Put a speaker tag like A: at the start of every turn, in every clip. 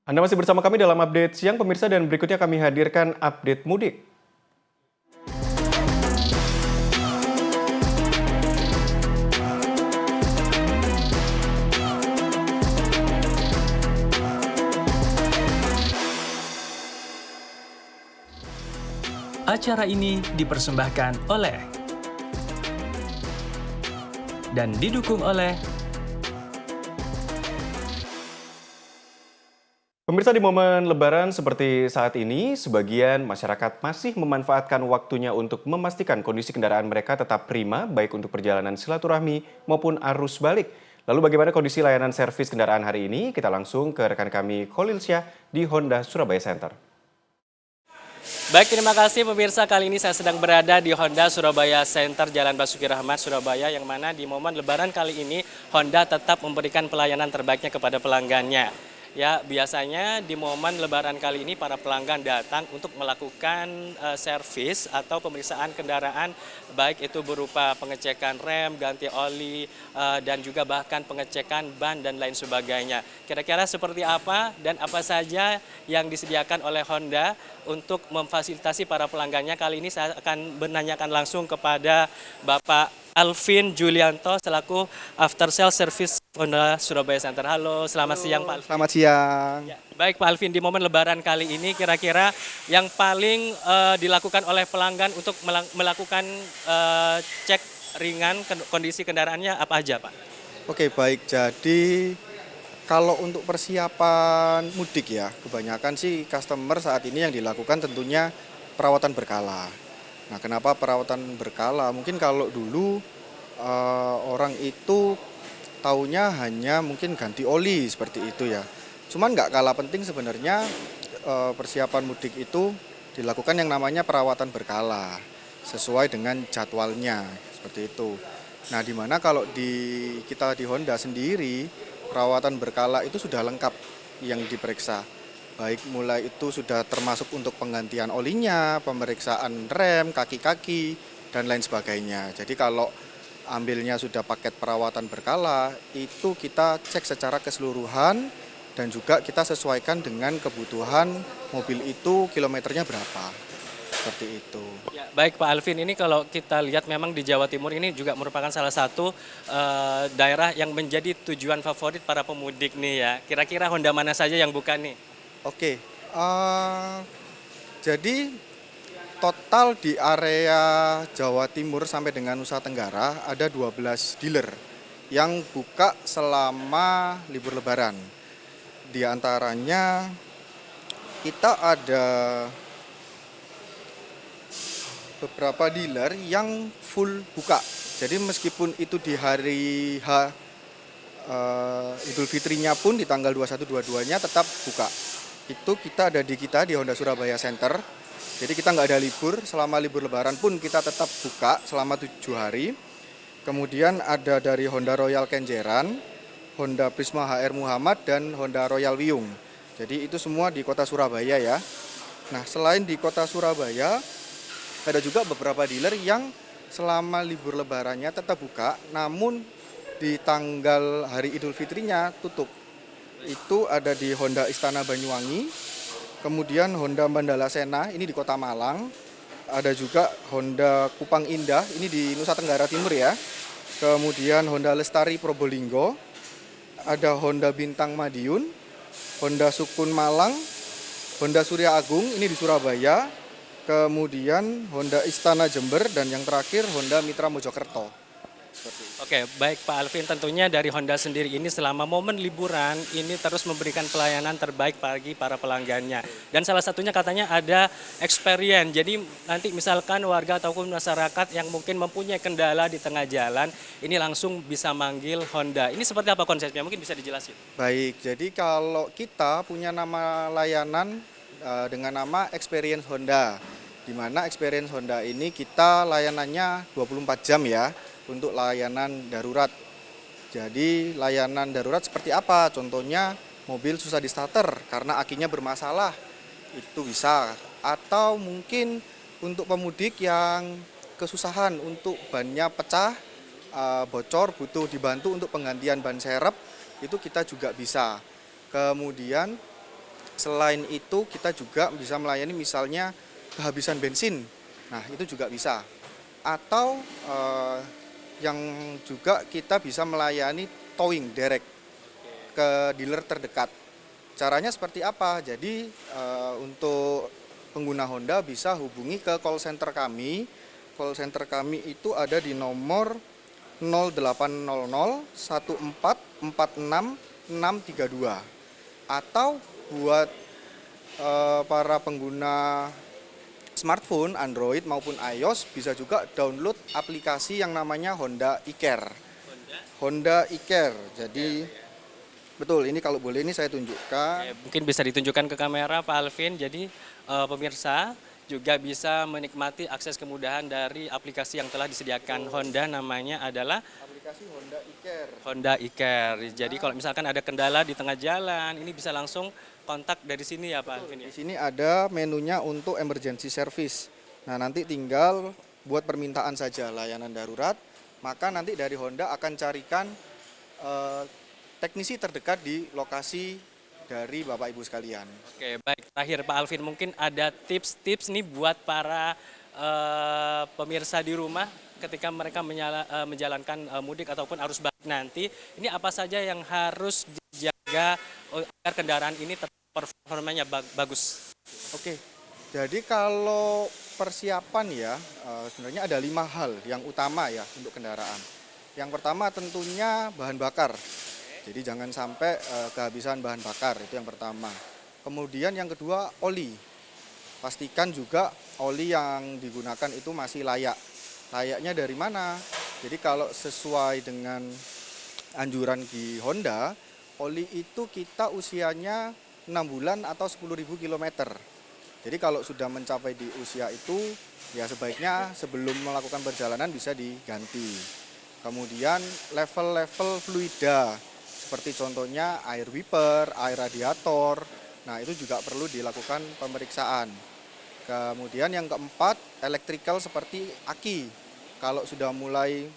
A: Anda masih bersama kami dalam update siang pemirsa dan berikutnya kami hadirkan update mudik.
B: Acara ini dipersembahkan oleh dan didukung oleh
A: Pemirsa, di momen Lebaran seperti saat ini, sebagian masyarakat masih memanfaatkan waktunya untuk memastikan kondisi kendaraan mereka tetap prima, baik untuk perjalanan silaturahmi maupun arus balik. Lalu bagaimana kondisi layanan servis kendaraan hari ini? Kita langsung ke rekan kami Khalil Syah di Honda Surabaya Center.
C: Baik, terima kasih pemirsa. Kali ini saya sedang berada di Honda Surabaya Center, Jalan Basuki Rahmat, Surabaya, yang mana di momen Lebaran kali ini Honda tetap memberikan pelayanan terbaiknya kepada pelanggannya. Ya, biasanya di momen Lebaran kali ini para pelanggan datang untuk melakukan servis atau pemeriksaan kendaraan, baik itu berupa pengecekan rem, ganti oli, dan juga bahkan pengecekan ban dan lain sebagainya. Kira-kira seperti apa dan apa saja yang disediakan oleh Honda untuk memfasilitasi para pelanggannya? Kali ini saya akan menanyakan langsung kepada Bapak Alvin Julianto selaku After Sales Service Honda Surabaya Center. Halo, selamat siang Pak Alvin.
D: Selamat siang.
C: Ya, baik Pak Alvin, di momen Lebaran kali ini kira-kira yang paling dilakukan oleh pelanggan untuk melakukan cek ringan kondisi kendaraannya apa aja Pak?
D: Oke, baik. Jadi kalau untuk persiapan mudik ya, kebanyakan sih customer saat ini yang dilakukan tentunya perawatan berkala. Nah, kenapa perawatan berkala? Mungkin kalau dulu orang itu taunya hanya mungkin ganti oli seperti itu ya. Cuman nggak kalah penting sebenarnya persiapan mudik itu dilakukan yang namanya perawatan berkala sesuai dengan jadwalnya seperti itu. Nah, di mana kalau kita di Honda sendiri perawatan berkala itu sudah lengkap yang diperiksa. Baik mulai itu sudah termasuk untuk penggantian olinya, pemeriksaan rem, kaki-kaki, dan lain sebagainya. Jadi kalau ambilnya sudah paket perawatan berkala, itu kita cek secara keseluruhan dan juga kita sesuaikan dengan kebutuhan mobil itu kilometernya berapa. Seperti itu.
C: Ya, baik Pak Alvin, ini kalau kita lihat memang di Jawa Timur ini juga merupakan salah satu daerah yang menjadi tujuan favorit para pemudik nih ya. Kira-kira Honda mana saja yang buka nih?
D: Oke, jadi total di area Jawa Timur sampai dengan Nusa Tenggara ada 12 dealer yang buka selama libur Lebaran. Di antaranya kita ada beberapa dealer yang full buka. Jadi meskipun itu di hari Idul Fitrinya pun di tanggal 21 22-nya tetap buka. Itu kita ada di Honda Surabaya Center. Jadi kita nggak ada libur, selama libur Lebaran pun kita tetap buka selama 7 hari. Kemudian ada dari Honda Royal Kenjeran, Honda Prisma HR Muhammad, dan Honda Royal Wiyung. Jadi itu semua di kota Surabaya ya. Nah, selain di kota Surabaya, ada juga beberapa dealer yang selama libur Lebarannya tetap buka, namun di tanggal hari Idul Fitrinya tutup. Itu ada di Honda Istana Banyuwangi, kemudian Honda Mandala Sena, ini di Kota Malang, ada juga Honda Kupang Indah, ini di Nusa Tenggara Timur ya, kemudian Honda Lestari Probolinggo, ada Honda Bintang Madiun, Honda Sukun Malang, Honda Surya Agung, ini di Surabaya, kemudian Honda Istana Jember, dan yang terakhir Honda Mitra Mojokerto.
C: Oke, baik Pak Alvin, tentunya dari Honda sendiri ini selama momen liburan ini terus memberikan pelayanan terbaik bagi para pelanggannya. Dan salah satunya katanya ada experience. Jadi nanti misalkan warga ataupun masyarakat yang mungkin mempunyai kendala di tengah jalan, ini langsung bisa manggil Honda. Ini seperti apa konsepnya? Mungkin bisa dijelasin.
D: Baik, jadi kalau kita punya nama layanan dengan nama Experience Honda, di mana Experience Honda ini kita layanannya 24 jam ya, untuk layanan darurat. Jadi layanan darurat seperti apa? Contohnya mobil susah di starter karena akinya bermasalah, itu bisa. Atau mungkin untuk pemudik yang kesusahan untuk bannya pecah, bocor, butuh dibantu untuk penggantian ban serep, itu kita juga bisa. Kemudian Selain itu kita juga bisa melayani misalnya kehabisan bensin. Nah, itu juga bisa. Atau yang juga kita bisa melayani towing direct ke dealer terdekat. Caranya seperti apa? Jadi untuk pengguna Honda bisa hubungi ke call center kami. Call center kami itu ada di nomor 0800 1446 632. Atau buat para pengguna smartphone, Android maupun iOS bisa juga download aplikasi yang namanya Honda iCare. Honda iCare. Jadi betul, ini kalau boleh ini saya tunjukkan.
C: Mungkin bisa ditunjukkan ke kamera Pak Alvin. Jadi pemirsa juga bisa menikmati akses kemudahan dari aplikasi yang telah disediakan Honda, namanya adalah
D: Aplikasi Honda iCare.
C: Honda iCare. Jadi kalau misalkan ada kendala di tengah jalan, ini bisa langsung kontak dari sini ya Pak Alvin ya.
D: Di sini ada menunya untuk emergency service. Nah, nanti tinggal buat permintaan saja layanan darurat, maka nanti dari Honda akan carikan teknisi terdekat di lokasi dari Bapak Ibu sekalian.
C: Oke, baik. Terakhir Pak Alvin, mungkin ada tips-tips nih buat para pemirsa di rumah ketika mereka menjalankan mudik ataupun arus balik nanti. Ini apa saja yang harus dijaga agar kendaraan ini tetap performanya bagus?
D: Oke, jadi kalau persiapan ya, sebenarnya ada 5 hal yang utama ya untuk kendaraan. Yang pertama tentunya bahan bakar. Jadi jangan sampai kehabisan bahan bakar, itu yang pertama. Kemudian yang kedua oli. Pastikan juga oli yang digunakan itu masih layak. Layaknya dari mana? Jadi kalau sesuai dengan anjuran di Honda, oli itu kita usianya 6 bulan atau 10.000 km. Jadi kalau sudah mencapai di usia itu, ya sebaiknya sebelum melakukan perjalanan bisa diganti. Kemudian level-level fluida, seperti contohnya air wiper, air radiator, nah itu juga perlu dilakukan pemeriksaan. Kemudian yang keempat, elektrikal seperti aki. Kalau sudah mulai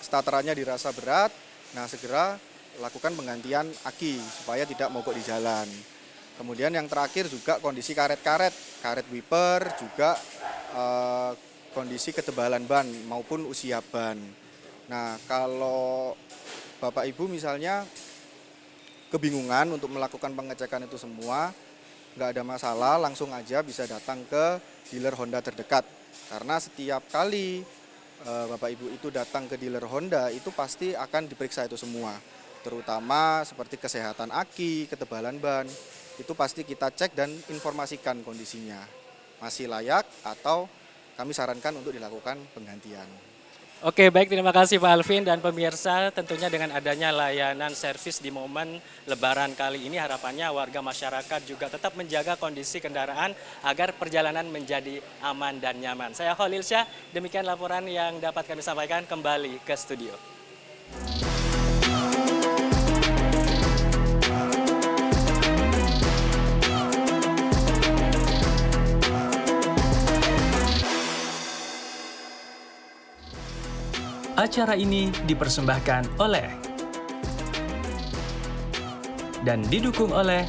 D: starterannya dirasa berat, nah segera lakukan penggantian aki supaya tidak mogok di jalan. Kemudian yang terakhir juga kondisi karet wiper, juga kondisi ketebalan ban maupun usia ban. Nah, kalau Bapak Ibu misalnya kebingungan untuk melakukan pengecekan itu semua, nggak ada masalah, langsung aja bisa datang ke dealer Honda terdekat. Karena setiap kali Bapak Ibu itu datang ke dealer Honda, itu pasti akan diperiksa itu semua. Terutama seperti kesehatan aki, ketebalan ban, itu pasti kita cek dan informasikan kondisinya. Masih layak atau kami sarankan untuk dilakukan penggantian.
C: Oke, baik, terima kasih Pak Alvin dan pemirsa. Tentunya dengan adanya layanan servis di momen Lebaran kali ini, harapannya warga masyarakat juga tetap menjaga kondisi kendaraan agar perjalanan menjadi aman dan nyaman. Saya Khalil Syah, demikian laporan yang dapat kami sampaikan, kembali ke studio.
B: Acara ini dipersembahkan oleh dan didukung oleh